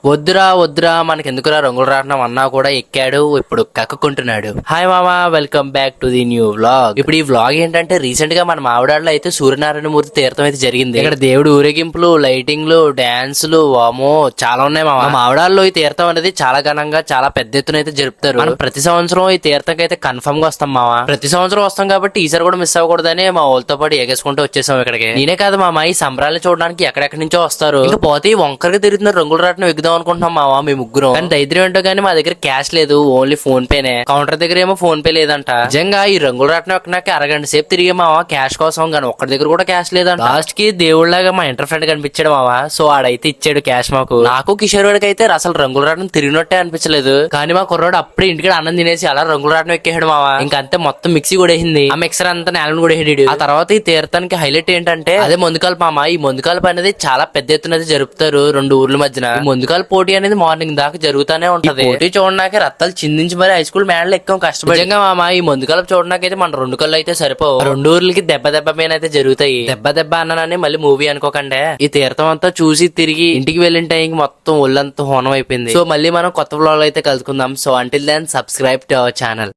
వద్దురా వద్దురా మనకెందుకురా రంగులు రాట్నం అన్నా కూడా ఎక్కాడు, ఇప్పుడు కక్కుకుంటున్నాడు. హాయ్ మామా, welcome back to the new vlog. ఇప్పుడు ఈ వ్లాగ్ ఏంటంటే రీసెంట్ గా మన మావిడాడలో అయితే సూర్యనారాయణ మూర్తి తీర్థం అయితే జరిగింది. ఇక్కడ దేవుడు ఊరేగింపులు, లైటింగ్లు, డాన్సులు, వామో చాలా ఉన్నాయి మామ. మావిడాల్లో ఈ తీర్థం అనేది చాలా ఘనంగా చాలా పెద్ద ఎత్తున అయితే జరుపుతారు. మనం ప్రతి సంవత్సరం ఈ తీర్థంకి అయితే కన్ఫర్మ్ గా వస్తాం మామ. ప్రతి సంవత్సరం వస్తాం కాబట్టి ఈసారి కూడా మిస్ అవ్వకూడదని మా వాళ్ళతో పాటు ఎగేసుకుంటూ వచ్చేసాం ఇక్కడికి. నేనే కాదు మామ, ఈ సంబరాలు చూడడానికి ఎక్కడెక్కడి నుంచో వస్తారు. ఇంకా పోతే వంకరగా తిరుగుతున్న రంగుల రాట్నం ఎక్కుదాం అనుకుంటున్నాం మామ మీ ముగ్గురు. కానీ దైద్యం ఏంటో గానీ మా దగ్గర క్యాష్ లేదు, ఓన్లీ ఫోన్ పేనే. కౌంటర్ దగ్గర ఏమో ఫోన్ పే లేదంట. నిజంగా ఈ రంగుల రాట్నం ఎక్కడానికి అరగంట సేపు తిరిగే మావా క్యాష్ కోసం, కానీ ఒక్కడి దగ్గర కూడా క్యాష్ లేదంట. లాస్ట్ కి దేవుళ్లాగా మా ఇంటర్ ఫ్రెండ్ కనిపించాడు మావా, సో ఆడైతే ఇచ్చాడు క్యాష్ మాకు. నాకు కిషోర్ వాడికి అయితే అసలు రంగుల రాట్నం తిరిగినట్టే అనిపించలేదు. కానీ మా కుర్రాడు అప్పుడే ఇంటికి అన్నం తినేసి అలా రంగుల రాట్నం ఎక్కేసాడు మావా. ఇంకంతే మొత్తం మిక్సీ కూడా వేసింది. ఆ మిక్సర్ అంతా నేలను కూడా వేసాడు. ఆ తర్వాత ఈ తీర్థానికి హైలైట్ ఏంటంటే అదే ముందుకాలు మామ. ఈ ముందుకాలు అనేది చాలా పెద్ద ఎత్తున జరుపుతారు రెండు ఊర్ల మధ్యన. ఈ ముందుకాలు పోటీ అనేది మార్నింగ్ దాకా జరుగుతానే ఉంటది. పోటీ చూడడానికి రత్తాలు చిందించి మరి హై స్కూల్ మేడలు ఎక్కువ కష్టపడి. నిజంగా మామ ఈ ముందుకాలు చూడడానికైతే మన రెండు కళ్ళు అయితే సరిపోవు. రెండు ఊర్లకి దెబ్బ దెబ్బ మీద అయితే జరుగుతాయి. దెబ్బ దెబ్బ అన్నానని మళ్ళీ మూవీ అనుకోకండి. ఈ తీర్థం అంతా చూసి తిరిగి ఇంటికి వెళ్ళిన టైంకి మొత్తం ఒళ్ళంతా హోనం అయిపోయింది. సో మళ్ళీ మనం కొత్త వ్లాగ్ అయితే కలుసుకుందాం. So until then subscribe to our channel.